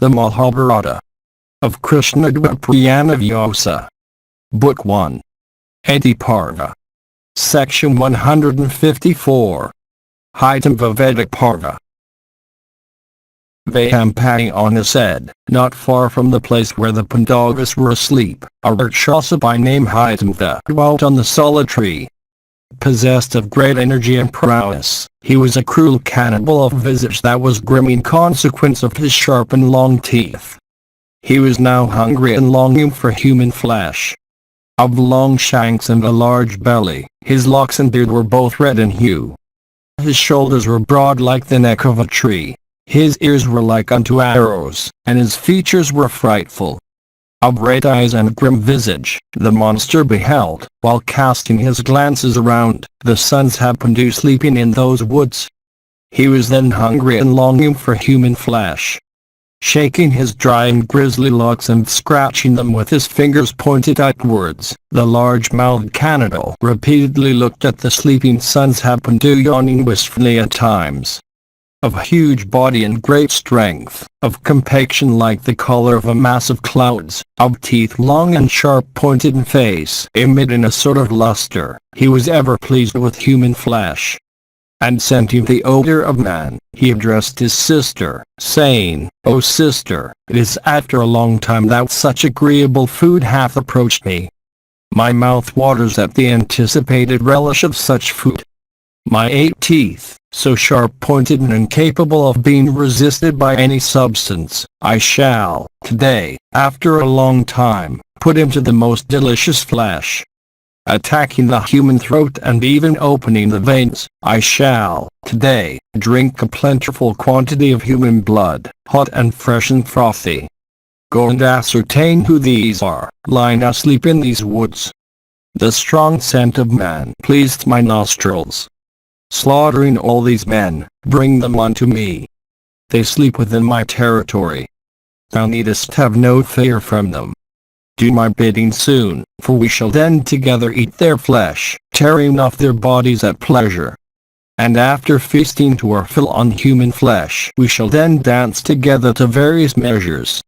The Mahabharata of KRISHNA-DWAIPAYANA VYASA. Book 1. PARVA. Section 154. Hidimva-vadha PARVA. Vyayampayana said, not far from the place where the Pandavas were asleep, a Rakshasa by name Hidimva dwelt on the solitary. Possessed of great energy and prowess, he was a cruel cannibal of visage that was grim in consequence of his sharp and long teeth. He was now hungry and longing for human flesh. Of long shanks and a large belly, his locks and beard were both red in hue. His shoulders were broad like the neck of a tree, his ears were like unto arrows, and his features were frightful. Of red eyes and grim visage, the monster beheld, while casting his glances around, the sons happened to sleeping in those woods. He was then hungry and longing for human flesh. Shaking his dry and grisly locks and scratching them with his fingers pointed outwards, the large-mouthed cannibal repeatedly looked at the sleeping sons, happened to yawning wistfully at times. Of huge body and great strength, of complexion like the color of a mass of clouds, of teeth long and sharp-pointed and face emitting a sort of luster, he was ever pleased with human flesh. And scenting the odor of man, he addressed his sister, saying, O sister, it is after a long time that such agreeable food hath approached me. My mouth waters at the anticipated relish of such food. My 8 teeth, so sharp-pointed and incapable of being resisted by any substance, I shall, today, after a long time, put into the most delicious flesh. Attacking the human throat and even opening the veins, I shall, today, drink a plentiful quantity of human blood, hot and fresh and frothy. Go and ascertain who these are, lying asleep in these woods. The strong scent of man pleased my nostrils. Slaughtering all these men, bring them unto me. They sleep within my territory. Thou needest have no fear from them. Do my bidding soon, for we shall then together eat their flesh, tearing off their bodies at pleasure. And after feasting to our fill on human flesh, we shall then dance together to various measures.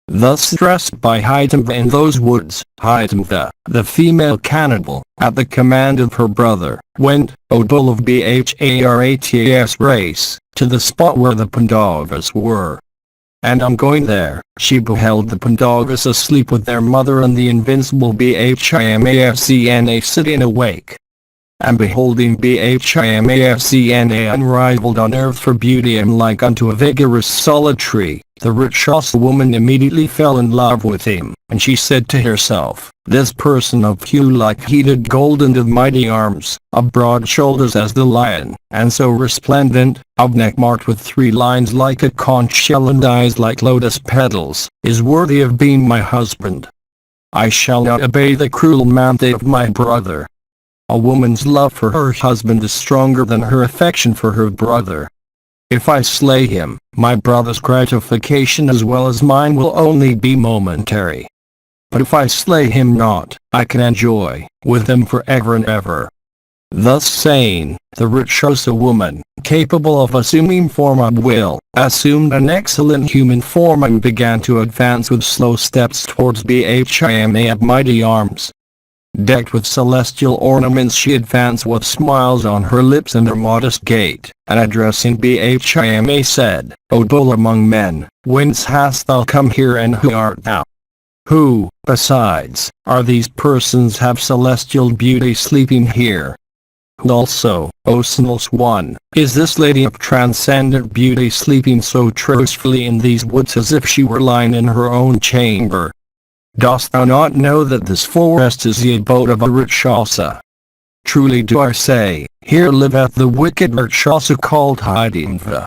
Thus dressed by Hidimva in those woods, Hidimva, the female cannibal, at the command of her brother, went, O bull of Bharatas race, to the spot where the Pandavas were. And on going there, she beheld the Pandavas asleep with their mother and the invincible Bhimavasena sitting awake. And beholding Bhimavasena unrivaled on earth for beauty and like unto a vigorous solid tree, the Rakshasa woman immediately fell in love with him, and she said to herself, this person of hue like heated gold and of mighty arms, of broad shoulders as the lion, and so resplendent, of neck marked with 3 lines like a conch shell and eyes like lotus petals, is worthy of being my husband. I shall not obey the cruel mandate of my brother. A woman's love for her husband is stronger than her affection for her brother. If I slay him, my brother's gratification as well as mine will only be momentary. But if I slay him not, I can enjoy with him forever and ever. Thus saying, the Rakshasa woman, capable of assuming form at will, assumed an excellent human form and began to advance with slow steps towards Bhimava's mighty arms. Decked with celestial ornaments she advanced with smiles on her lips and her modest gait, and addressing Bhima said, O bull among men, whence hast thou come here and who art thou? Who, besides, are these persons have celestial beauty sleeping here? Who also, O sinless one, is this lady of transcendent beauty sleeping so trustfully in these woods as if she were lying in her own chamber? Dost thou not know that this forest is the abode of a Rakshasa? Truly do I say, here liveth the wicked Rakshasa called Hidimva.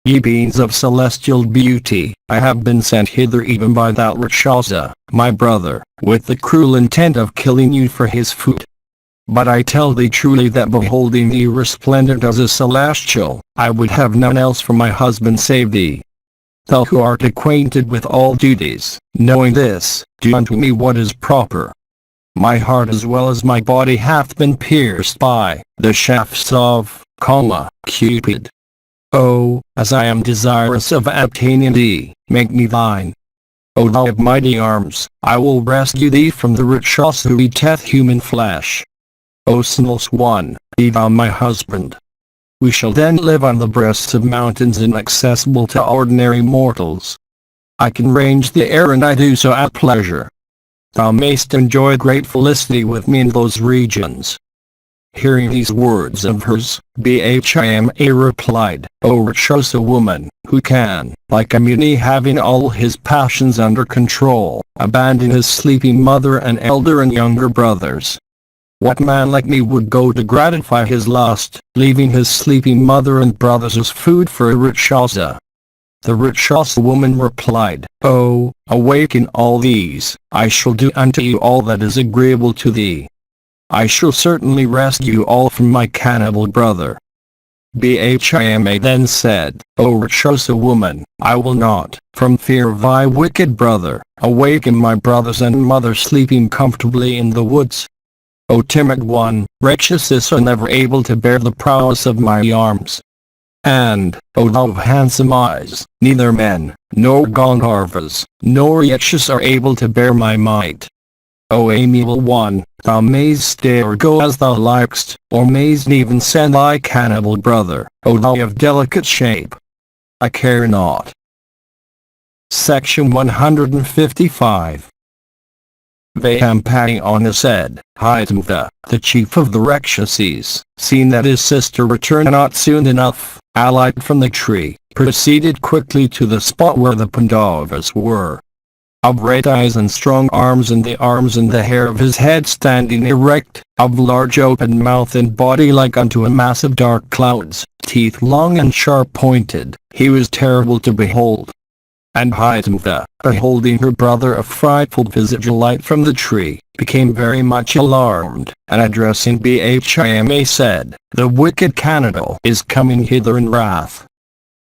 Ye beings of celestial beauty, I have been sent hither even by that Rakshasa, my brother, with the cruel intent of killing you for his food. But I tell thee truly that beholding thee resplendent as a celestial, I would have none else for my husband save thee. Thou who art acquainted with all duties, knowing this, do unto me what is proper. My heart as well as my body hath been pierced by the shafts of, Cupid. Oh, as I am desirous of obtaining thee, make me thine. O thou of mighty arms, I will rescue thee from the Rakshasa who eateth human flesh. O sinless one, be thou my husband. We shall then live on the breasts of mountains inaccessible to ordinary mortals. I can range the air and I do so at pleasure. Thou mayst enjoy great felicity with me in those regions. Hearing these words of hers, Bhima replied, O Rakshasa woman, who can, like a muni having all his passions under control, abandon his sleeping mother and elder and younger brothers? What man like me would go to gratify his lust, leaving his sleeping mother and brothers as food for a Rakshasa? The Rakshasa woman replied, Oh, awaken all these, I shall do unto you all that is agreeable to thee. I shall certainly rescue all from my cannibal brother. Bhima then said, O Rakshasa woman, I will not, from fear of thy wicked brother, awaken my brothers and mother sleeping comfortably in the woods. O timid one, Rakshasas are never able to bear the prowess of my arms. And, O thou of handsome eyes, neither men, nor Gandharvas, nor Yakshas are able to bear my might. O amiable one, thou mayst stay or go as thou likest, or mayst even send thy cannibal brother, O thou of delicate shape. I care not. Section 155. Vayyampayana said, Hidimva, the chief of the Rakshasas, seeing that his sister returned not soon enough, alighted from the tree, proceeded quickly to the spot where the Pandavas were. Of red eyes and strong arms and the arms and the hair of his head standing erect, of large open mouth and body like unto a mass of dark clouds, teeth long and sharp-pointed, he was terrible to behold. And Hidimva, beholding her brother a frightful visage alight from the tree, became very much alarmed, and addressing Bhima said, The wicked cannibal is coming hither in wrath.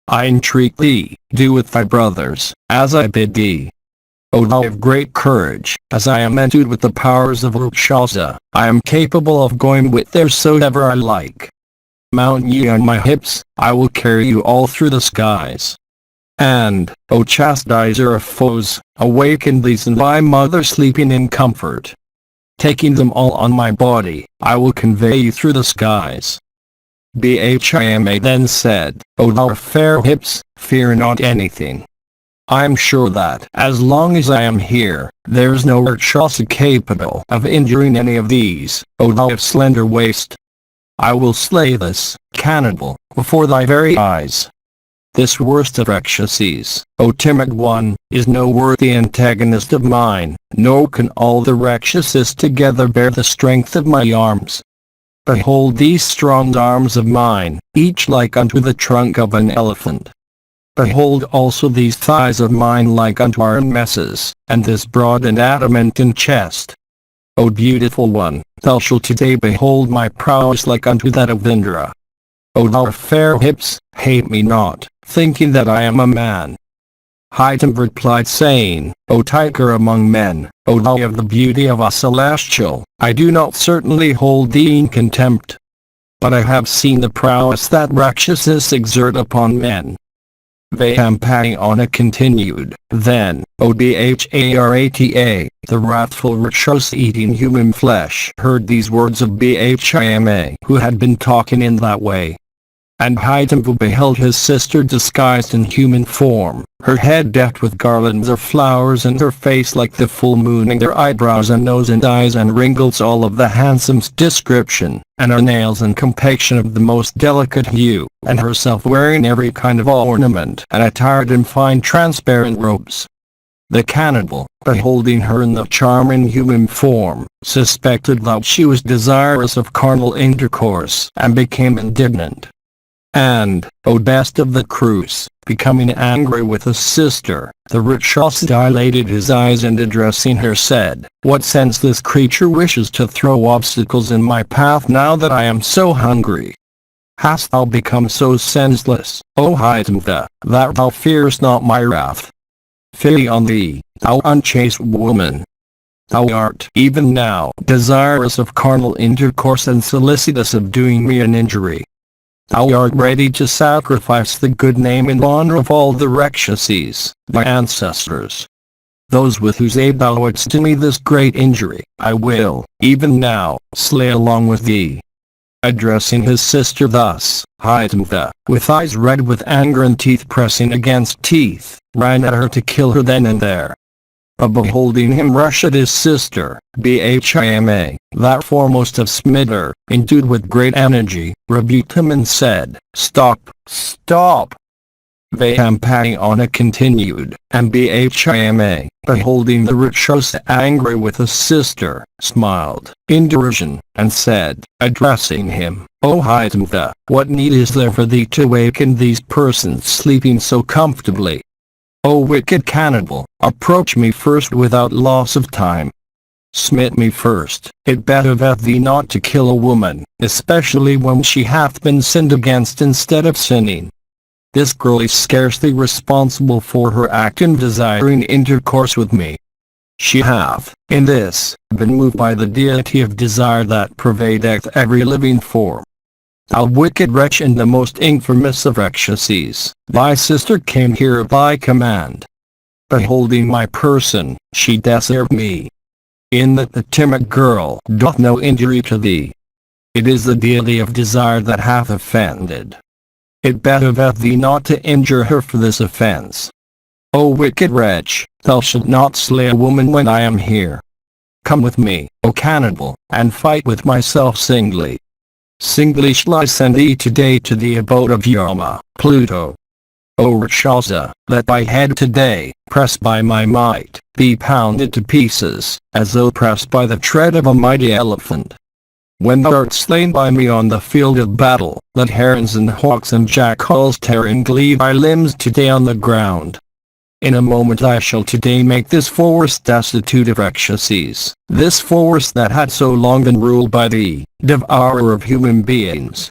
I entreat thee, do with thy brothers, as I bid thee. O thou of great courage, as I am endued with the powers of Rakshasa, I am capable of going whithersoever I like. Mount ye on my hips, I will carry you all through the skies. And, O chastiser of foes, awaken these and thy mother sleeping in comfort. Taking them all on my body, I will convey you through the skies. Bhima then said, O thou of fair hips, fear not anything. I am sure that as long as I am here, there is no Rakshasa capable of injuring any of these, O thou of slender waist. I will slay this cannibal before thy very eyes. This worst of Rakshasas, O timid one, is no worthy antagonist of mine, nor can all the Rakshasas together bear the strength of my arms. Behold these strong arms of mine, each like unto the trunk of an elephant. Behold also these thighs of mine like unto iron messes, and this broad and adamantine chest. O beautiful one, thou shalt today behold my prowess like unto that of Indra. O thou of fair hips, hate me not, thinking that I am a man. Hidimva replied saying, O tiger among men, O thou of the beauty of a celestial, I do not certainly hold thee in contempt. But I have seen the prowess that Rakshasas exert upon men. Vayyampayana continued, Then, O Bharata, the wrathful Rakshasa eating human flesh heard these words of Bhima, who had been talking in that way. And Hidimva beheld his sister disguised in human form, her head decked with garlands of flowers and her face like the full moon and her eyebrows and nose and eyes and wrinkles all of the handsomest description, and her nails and complexion of the most delicate hue, and herself wearing every kind of ornament and attired in fine transparent robes. The cannibal, beholding her in the charming human form, suspected that she was desirous of carnal intercourse and became indignant. And, O best of the crews, becoming angry with his sister, the Rakshasa dilated his eyes and addressing her said, What sense this creature wishes to throw obstacles in my path now that I am so hungry? Hast thou become so senseless, O Hidimva, that thou fearest not my wrath? Fie on thee, thou unchaste woman! Thou art even now desirous of carnal intercourse and solicitous of doing me an injury. Thou art ready to sacrifice the good name and honor of all the Rakshasis, thy ancestors. Those with whose aid thou wouldst do me this great injury, I will, even now, slay along with thee. Addressing his sister thus, Hidimva, with eyes red with anger and teeth pressing against teeth, ran at her to kill her then and there. But beholding him rush at his sister, Bhima, that foremost of Smitter, endued with great energy, rebuked him and said, "Stop, stop!" Vayampadayana continued, and Bhima, beholding the Rakshasa angry with his sister, smiled, in derision, and said, addressing him, "O Hidimva, what need is there for thee to waken these persons sleeping so comfortably? O wicked cannibal, approach me first without loss of time. Smite me first, it behoveth thee not to kill a woman, especially when she hath been sinned against instead of sinning. This girl is scarcely responsible for her act in desiring intercourse with me. She hath, in this, been moved by the deity of desire that pervadeth every living form. Thou wicked wretch and the most infamous of Rakshasis, thy sister came here by command. Beholding my person, she doth serve me. In that the timid girl doth no injury to thee. It is the deity of desire that hath offended. It behoveth thee not to injure her for this offense. O wicked wretch, thou shalt not slay a woman when I am here. Come with me, O cannibal, and fight with myself singly. Singly shall I send thee today to the abode of Yama, Pluto. O Rakshasa, let thy head today, pressed by my might, be pounded to pieces, as though pressed by the tread of a mighty elephant. When thou art slain by me on the field of battle, let herons and hawks and jackals tear and cleave thy limbs today on the ground. In a moment I shall today make this forest destitute of Rakshasis, this forest that had so long been ruled by thee, devourer of human beings.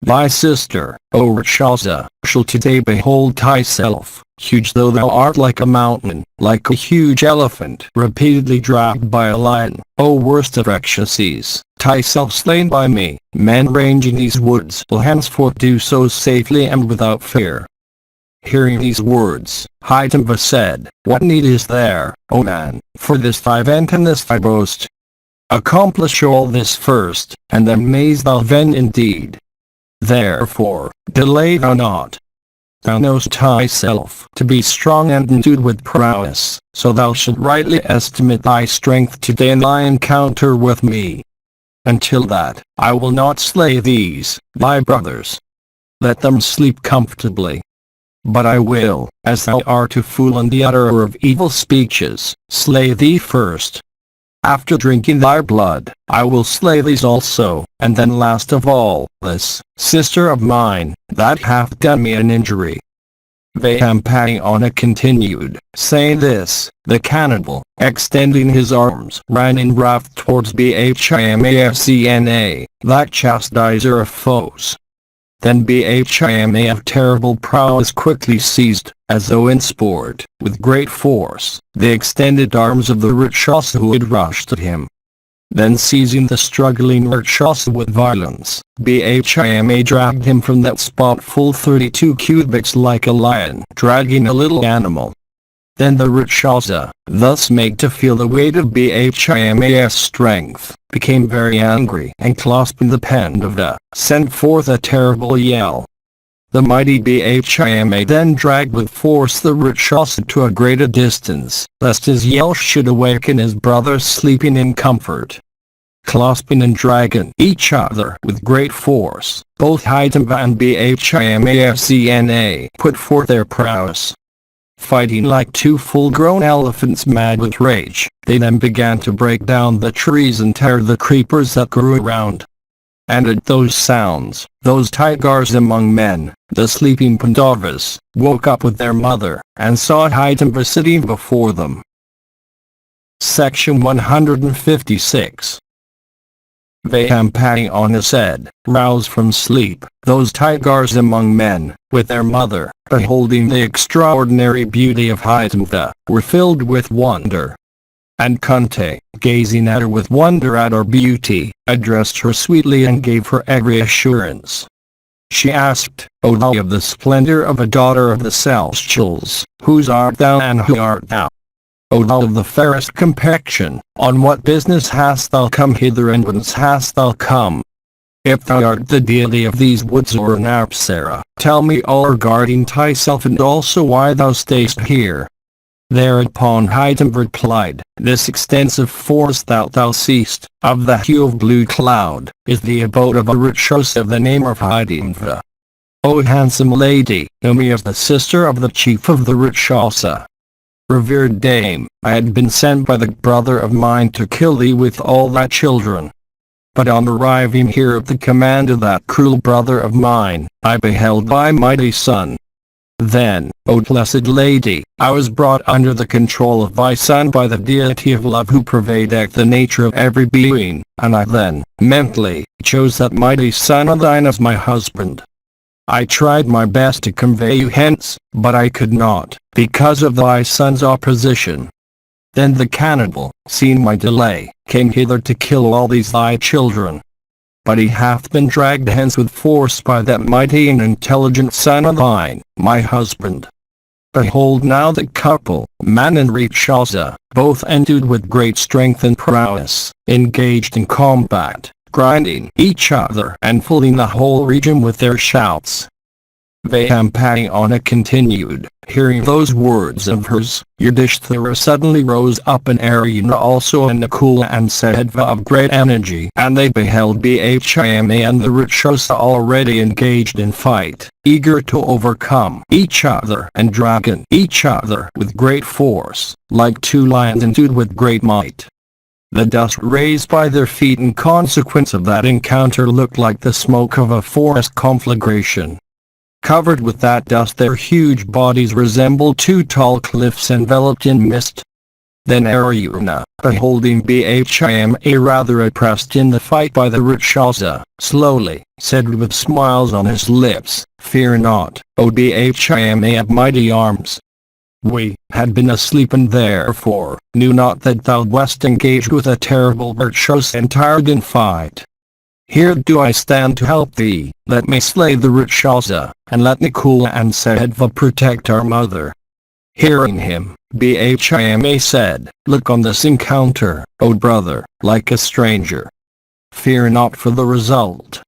Thy sister, O Rakshasa, shall today behold thyself, huge though thou art like a mountain, like a huge elephant repeatedly dragged by a lion, O worst of Rakshasis, thyself slain by me. Men ranging these woods will henceforth do so safely and without fear." Hearing these words, Hidimva said, "What need is there, O man, for this thy vent and this thy boast? Accomplish all this first, and then mayst thou vent indeed. Therefore, delay thou not. Thou knowest thyself to be strong and endued with prowess, so thou shalt rightly estimate thy strength today in thy encounter with me. Until that, I will not slay these, thy brothers. Let them sleep comfortably. But I will, as thou art a fool and the utterer of evil speeches, slay thee first. After drinking thy blood, I will slay these also, and then last of all, this sister of mine, that hath done me an injury." Vayampadayana continued, saying this, the cannibal, extending his arms, ran in wrath towards Bhima, that chastiser of foes. Then Bhima of terrible prowess quickly seized, as though in sport, with great force, the extended arms of the Rakshasa who had rushed at him. Then seizing the struggling Rakshasa with violence, Bhima dragged him from that spot full 32 cubits like a lion dragging a little animal. Then the Rakshasa, thus made to feel the weight of Bhima's strength, became very angry and clasping the Pandava, sent forth a terrible yell. The mighty Bhima then dragged with force the Rakshasa to a greater distance, lest his yell should awaken his brothers sleeping in comfort. Clasping and dragging each other with great force, both Hidimva and Bhima put forth their prowess. Fighting like two full-grown elephants mad with rage, they then began to break down the trees and tear the creepers that grew around. And at those sounds, those tigers among men, the sleeping Pandavas, woke up with their mother, and saw Hidimva sitting before them. Section 156. Vayampadayana said, "Roused from sleep, those tigers among men, with their mother, beholding the extraordinary beauty of Hidimva, were filled with wonder. And Kunti, gazing at her with wonder at her beauty, addressed her sweetly and gave her every assurance. She asked, O thou of the splendor of a daughter of the Celestials, whose art thou and who art thou? O thou of the fairest complexion, on what business hast thou come hither and whence hast thou come? If thou art the deity of these woods or an Apsara, tell me all regarding thyself and also why thou stayest here. Thereupon Hidimva replied, This extensive forest that thou seest, of the hue of blue cloud, is the abode of a Rakshasa of the name of Hidimva. O handsome lady, know me as the sister of the chief of the Rakshasa. Revered dame, I had been sent by the brother of mine to kill thee with all thy children. But on arriving here at the command of that cruel brother of mine, I beheld thy mighty son. Then, O blessed lady, I was brought under the control of thy son by the deity of love who pervadeth the nature of every being, and I then, mentally, chose that mighty son of thine as my husband. I tried my best to convey you hence, but I could not, because of thy son's opposition. Then the cannibal, seeing my delay, came hither to kill all these thy children. But he hath been dragged hence with force by that mighty and intelligent son of thine, my husband. Behold now the couple, man and Rakshasa, both endued with great strength and prowess, engaged in combat, grinding each other and filling the whole region with their shouts. VYASA continued, hearing those words of hers, Yudhishthira suddenly rose up and Arjuna also and Nakula and Sahadeva of great energy, and they beheld Bhima and the Rakshasa already engaged in fight, eager to overcome each other and dragon each other with great force, like two lions endued with great might. The dust raised by their feet in consequence of that encounter looked like the smoke of a forest conflagration. Covered with that dust their huge bodies resembled two tall cliffs enveloped in mist. Then Arjuna, beholding Bhima rather oppressed in the fight by the Rakshasa, slowly, said with smiles on his lips, Fear not, O Bhima of mighty arms. We had been asleep and therefore knew not that thou wast engaged with a terrible Rakshasa and tired in fight. Here do I stand to help thee, let me slay the Rakshasa, and let Nakula and Sahadeva protect our mother. Hearing him, Bhima said, Look on this encounter, O brother, like a stranger. Fear not for the result.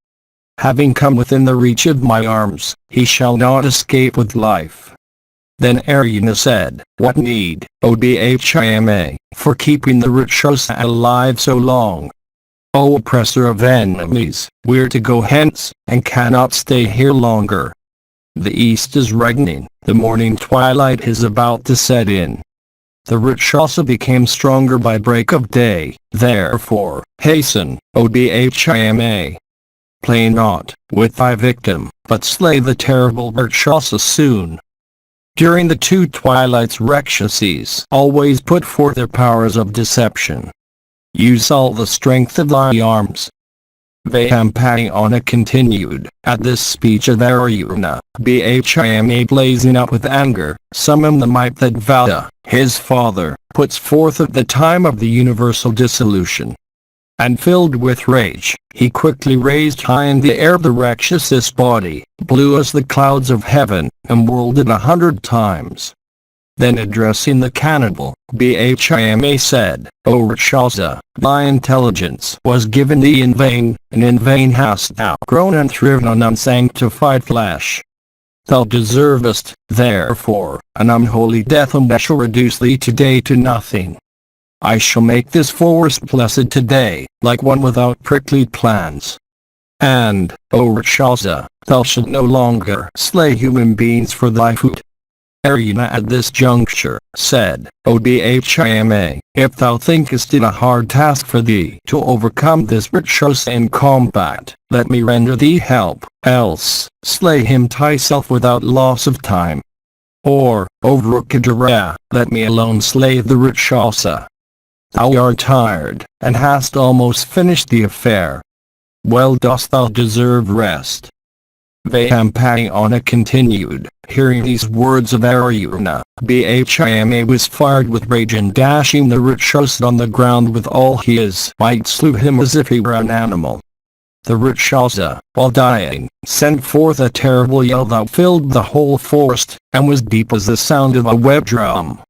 Having come within the reach of my arms, he shall not escape with life. Then Arjuna said, What need, O Bhima, for keeping the Rakshasa alive so long? O oppressor of enemies, we're to go hence, and cannot stay here longer. The east is reddening, the morning twilight is about to set in. The Rakshasa became stronger by break of day, therefore, hasten, O Bhima. Play not with thy victim, but slay the terrible Rakshasa soon. During the two twilights Rakshasas always put forth their powers of deception. Use all the strength of thy arms. VYASA continued, at this speech of Arjuna, Bhima blazing up with anger, summoned the might that Vada, his father, puts forth at the time of the universal dissolution. And filled with rage, he quickly raised high in the air the Rakshas's body, blew as the clouds of heaven, and whirled it 100 times. Then addressing the cannibal, Bhima said, O Rakshasa, thy intelligence was given thee in vain, and in vain hast thou grown and thriven on unsanctified flesh. Thou deservest, therefore, an unholy death, and I shall reduce thee today to nothing. I shall make this forest blessed today, like one without prickly plants. And, O Rakshasa, thou shalt no longer slay human beings for thy food. Arjuna at this juncture said, O Bhima, if thou thinkest it a hard task for thee to overcome this Rakshasa in combat, let me render thee help, else, slay him thyself without loss of time. Or, O Vrakadara, let me alone slay the Rakshasa. Thou art tired, and hast almost finished the affair. Well dost thou deserve rest. VYASA continued, hearing these words of Arjuna, Bhima was fired with rage and dashing the Rakshasa on the ground with all his might slew him as if he were an animal. the Rakshasa, while dying, sent forth a terrible yell that filled the whole forest, and was deep as the sound of a web drum.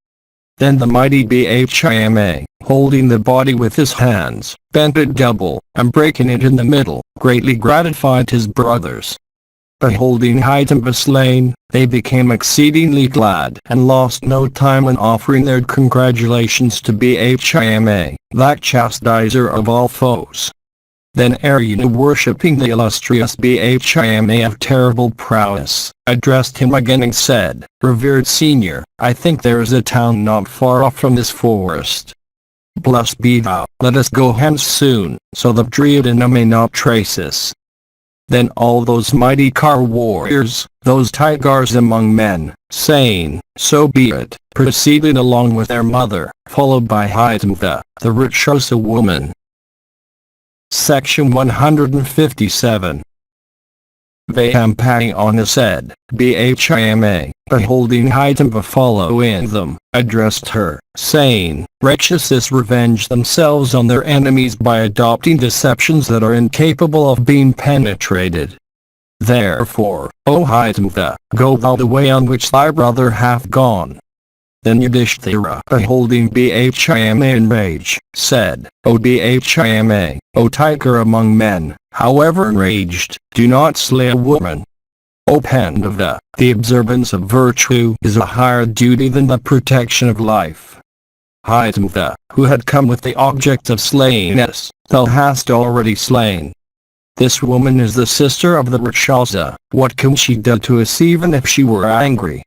Then the mighty Bhima, holding the body with his hands, bent it double, and breaking it in the middle, greatly gratified his brothers. Beholding Hidimva slain, they became exceedingly glad, and lost no time in offering their congratulations to Bhima, that chastiser of all foes. Then Arjuna, worshipping the illustrious Bhima of terrible prowess, addressed him again and said, "Revered senior, I think there is a town not far off from this forest. Blessed be thou, let us go hence soon, so the Duryodhana may not trace us." Then all those mighty Kar warriors, those tigers among men, saying, "So be it," proceeded along with their mother, followed by Hidimva, the Rakshasa woman. Section 157. Vyampayana said, Bhima, beholding Hidimva following them, addressed her, saying, "Rakshasas revenge themselves on their enemies by adopting deceptions that are incapable of being penetrated. Therefore, O Hidimva, go thou the way on which thy brother hath gone." Then Yudhishthira, beholding Bhima in rage, said, "O Bhima, O tiger among men, however enraged, do not slay a woman. O Pandava, the observance of virtue is a higher duty than the protection of life. Hidimva, who had come with the object of slaying us, thou hast already slain. This woman is the sister of the Rakshasa, what can she do to us even if she were angry?"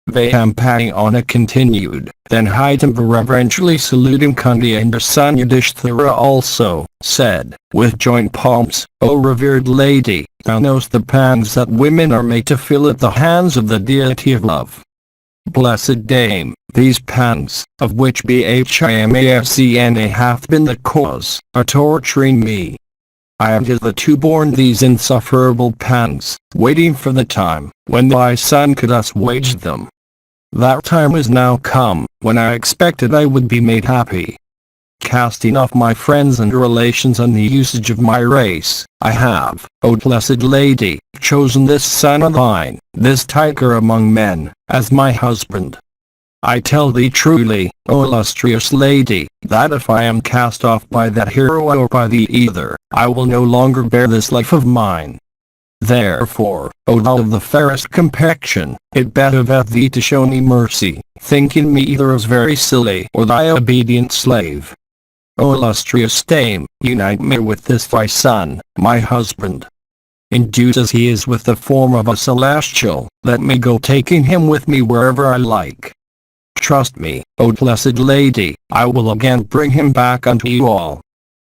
Vyampayana continued, then Hidimva, reverentially saluting Kunti and her son Yudhishthira also, said, with joint palms, "O revered lady, thou knowest the pangs that women are made to feel at the hands of the deity of love. Blessed dame, these pangs, of which Bhima hath been the cause, are torturing me. I am hitherto borne these insufferable pangs, waiting for the time when thy son could assuage them. That time is now come, when I expected I would be made happy. Casting off my friends and relations and the usage of my race, I have, O blessed lady, chosen this son of thine, this tiger among men, as my husband. I tell thee truly, O illustrious lady, that if I am cast off by that hero or by thee either, I will no longer bear this life of mine. Therefore, O thou of the fairest complexion, it behoveth thee to show me mercy, thinking me either as very silly or thy obedient slave. O illustrious dame, unite me with this thy son, my husband. Endued as he is with the form of a celestial, let me go taking him with me wherever I like. Trust me, O blessed lady, I will again bring him back unto you all.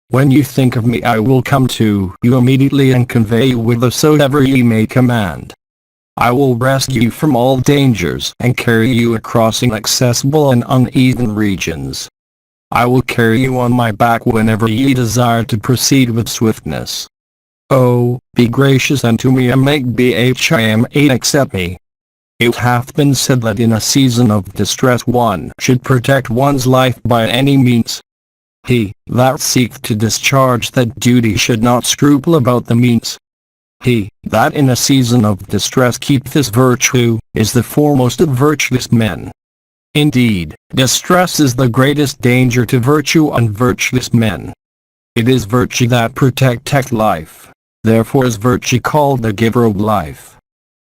When you think of me I will come to you immediately and convey you whithersoever ye may command. I will rescue you from all dangers and carry you across inaccessible and uneven regions. I will carry you on my back whenever ye desire to proceed with swiftness. Oh, be gracious unto me and make Bhima accept me. It hath been said that in a season of distress one should protect one's life by any means. He that seeketh to discharge that duty should not scruple about the means. He that in a season of distress keepeth this virtue, is the foremost of virtuous men. Indeed, distress is the greatest danger to virtue and virtuous men. It is virtue that protecteth life, therefore is virtue called the giver of life.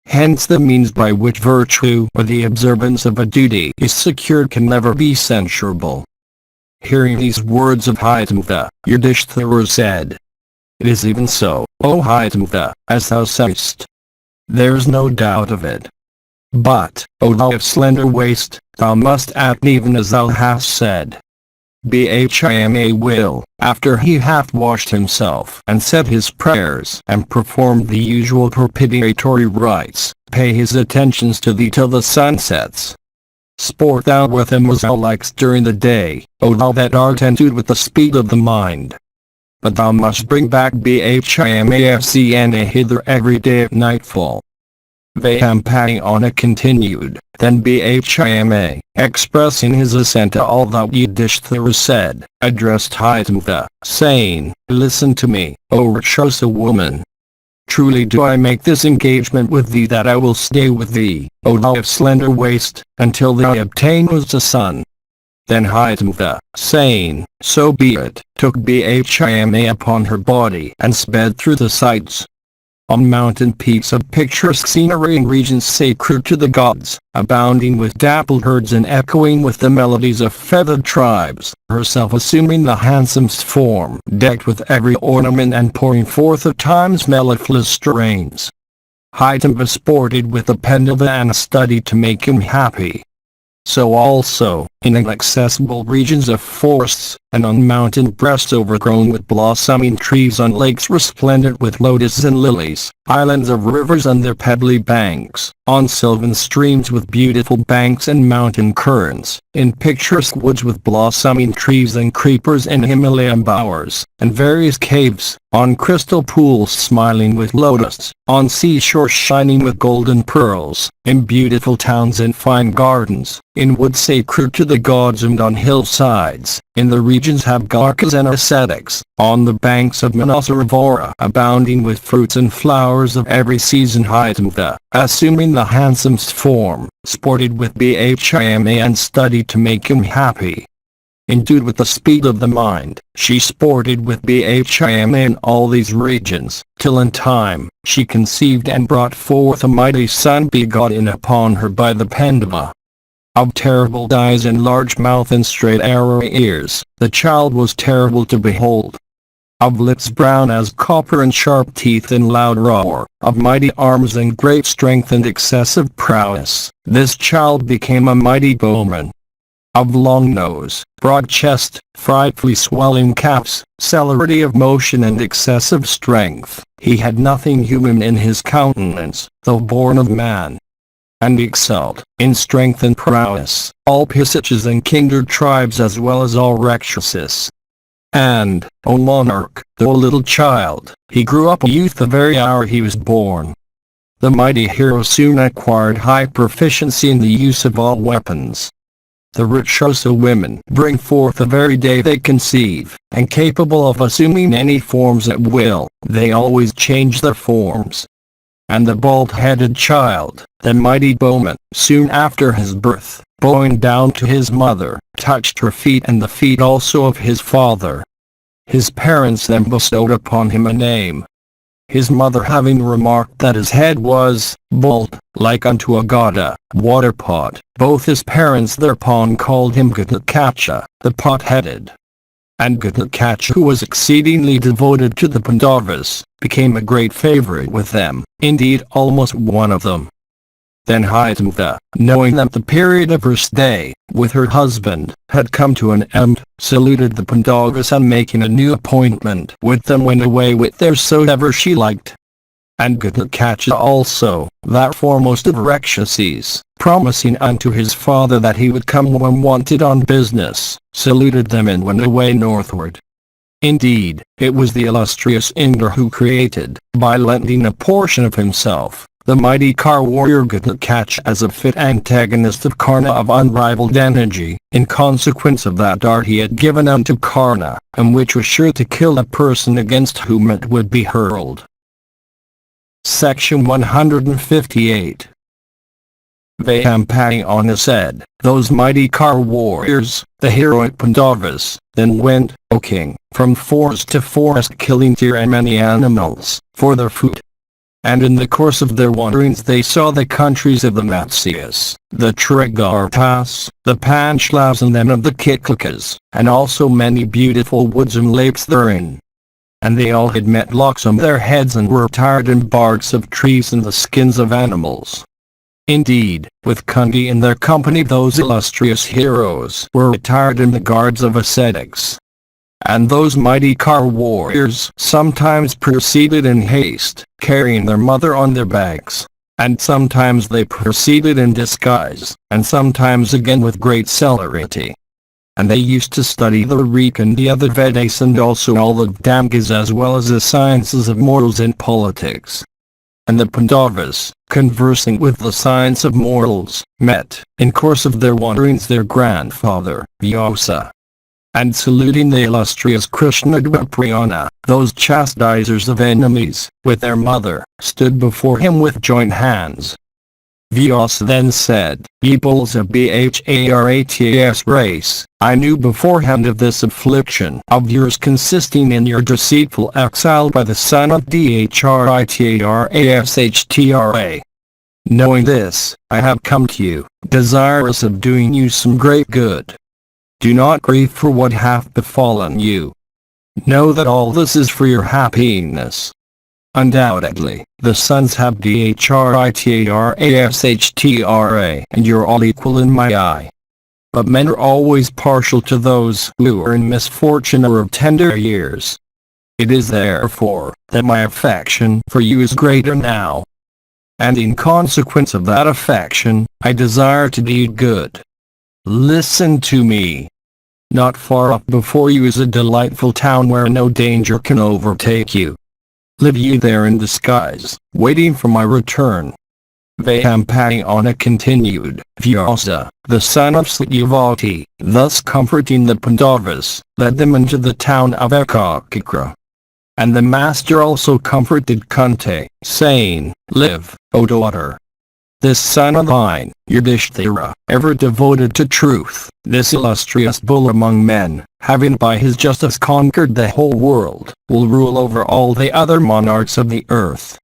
Hence the means by which virtue or the observance of a duty is secured can never be censurable. Hearing these words of Hidimva, Yudhishthira said, "It is even so, O Hidimva, as thou sayest. There is no doubt of it. But, O thou of slender waist, thou must act even as thou hast said. Bhima will, after he hath washed himself and said his prayers and performed the usual propitiatory rites, pay his attentions to thee till the sun sets. Sport thou with him as thou likest during the day, O thou that art endued with the speed of the mind. But thou must bring back Bhima hither every day at nightfall." Vayampayana continued, then Bhima, expressing his assent to all that Yudhishthira said, addressed Hidimva, saying, "Listen to me, O Rakshasa woman. Truly do I make this engagement with thee that I will stay with thee, O thou of slender waist, until thou obtain as a son." Then Hidimva, saying, "So be it," took Bhima upon her body and sped through the sights. On mountain peaks of picturesque scenery in regions sacred to the gods, abounding with dappled herds and echoing with the melodies of feathered tribes, herself assuming the handsomest form, decked with every ornament and pouring forth at times mellifluous strains. Hidimva sported with the Pandava and studied to make him happy. So also, in inaccessible regions of forests, and on mountain breasts overgrown with blossoming trees, on lakes resplendent with lotuses and lilies, islands of rivers and their pebbly banks, on sylvan streams with beautiful banks and mountain currents, in picturesque woods with blossoming trees and creepers and Himalayan bowers, and various caves, on crystal pools smiling with lotus, on seashores shining with golden pearls, in beautiful towns and fine gardens, in woods sacred to the gods and on hillsides, in the regions Habgarkas and ascetics, on the banks of Manasarvara abounding with fruits and flowers of every season. Hidimva, assuming the handsomest form, sported with Bhima and studied to make him happy. Endued with the speed of the mind, she sported with Bhima in all these regions, till in time, she conceived and brought forth a mighty son begotten upon her by the Pandava. Of terrible eyes and large mouth and straight arrowy ears, the child was terrible to behold. Of lips brown as copper and sharp teeth and loud roar, of mighty arms and great strength and excessive prowess, this child became a mighty bowman. Of long nose, broad chest, frightfully swelling calves, celerity of motion and excessive strength, he had nothing human in his countenance, though born of man. And excelled, in strength and prowess, all Pisaches and kindred tribes as well as all Rakshasas. And, O monarch, though a little child, he grew up a youth the very hour he was born. The mighty hero soon acquired high proficiency in the use of all weapons. The Rakshasa women bring forth the very day they conceive, and capable of assuming any forms at will, they always change their forms. And the bald-headed child, the mighty bowman, soon after his birth, bowing down to his mother, touched her feet and the feet also of his father. His parents then bestowed upon him a name. His mother having remarked that his head was bald, like unto a gada, water pot, both his parents thereupon called him Ghatotkacha, the pot-headed. And Ghatotkacha, who was exceedingly devoted to the Pandavas, became a great favorite with them, indeed almost one of them. Then Hidimva, knowing that the period of her stay, with her husband, had come to an end, saluted the Pandavas and making a new appointment with them went away whithersoever she liked. And Ghatotkacha also, that foremost of Rakshasas, promising unto his father that he would come when wanted on business, saluted them and went away northward. Indeed, it was the illustrious Indra who created, by lending a portion of himself, the mighty car warrior Ghatotkacha as a fit antagonist of Karna of unrivaled energy, in consequence of that dart he had given unto Karna, and which was sure to kill a person against whom it would be hurled. Section 158. Vayampayana said, "Those mighty car warriors, the heroic Pandavas, then went, O king, from forest to forest killing deer and many animals, for their food. And in the course of their wanderings they saw the countries of the Matsyas, the Trigartas, the Panchalas and then of the Kitlikas, and also many beautiful woods and lakes therein. And they all had met locks on their heads and were attired in barks of trees and the skins of animals. Indeed, with Kundi in their company those illustrious heroes were attired in the gards of ascetics. And those mighty car warriors sometimes proceeded in haste, carrying their mother on their backs, and sometimes they proceeded in disguise, and sometimes again with great celerity. And they used to study the Rik and the other Vedas and also all the Dhammas as well as the sciences of morals and politics. and the Pandavas, conversing with the science of mortals, met, in course of their wanderings, their grandfather, VYASA. And saluting the illustrious KRISHNA-DWAIPAYANA, those chastisers of enemies, with their mother, stood before him with joint hands. VYASA then said, "Ye bulls of Bharatas race, I knew beforehand of this affliction of yours consisting in your deceitful exile by the son of Dhritarashtra. Knowing this, I have come to you, desirous of doing you some great good. Do not grieve for what hath befallen you. Know that all this is for your happiness. Undoubtedly, the sons have Dhritarashtra, and you're all equal in my eye. But men are always partial to those who are in misfortune or of tender years. It is therefore that my affection for you is greater now. And in consequence of that affection, I desire to do you good. Listen to me. Not far off before you is a delightful town where no danger can overtake you. Live you there in disguise, waiting for my return." VYASA continued, VYASA, the son of Satyavati, thus comforting the Pandavas, led them into the town of Ekakra. And the master also comforted Kunti, saying, "Live, O daughter. This son of thine, Yudhishthira, ever devoted to truth, this illustrious bull among men, having by his justice conquered the whole world, will rule over all the other monarchs of the earth.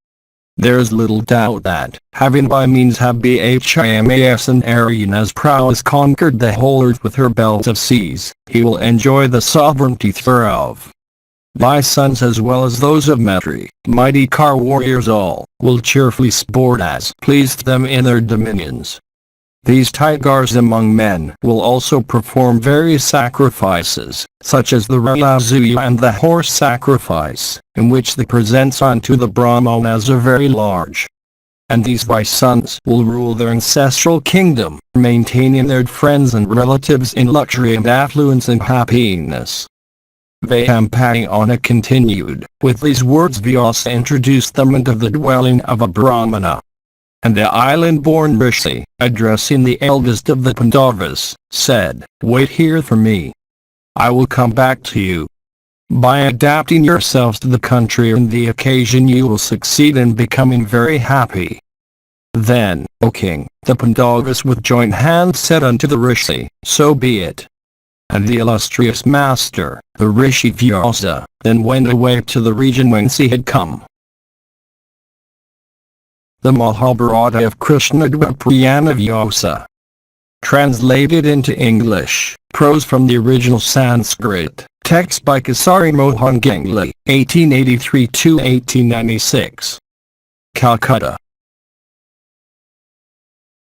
There is little doubt that, having by means of Bhamas and Aryanas prowess conquered the whole earth with her belt of seas, he will enjoy the sovereignty thereof. Thy sons as well as those of Matri, mighty car warriors all, will cheerfully sport as pleased them in their dominions. These tigers among men will also perform various sacrifices, such as the Ralazuya and the horse sacrifice, in which the presents unto the Brahmanas are very large. And these thy sons will rule their ancestral kingdom, maintaining their friends and relatives in luxury and affluence and happiness." VYASA continued, with these words VYASA introduced them into the dwelling of a Brahmana. And the island-born Rishi, addressing the eldest of the Pandavas, said, "Wait here for me. I will come back to you. By adapting yourselves to the country and the occasion you will succeed in becoming very happy." Then, O king, the Pandavas with joint hands said unto the Rishi, "So be it." And the illustrious master, the Rishi VYASA, then went away to the region whence he had come. The Mahabharata of KRISHNA-DWAIPAYANA VYASA. Translated into English, prose from the original Sanskrit text by Kisari Mohan Ganguli, 1883–1896. Calcutta.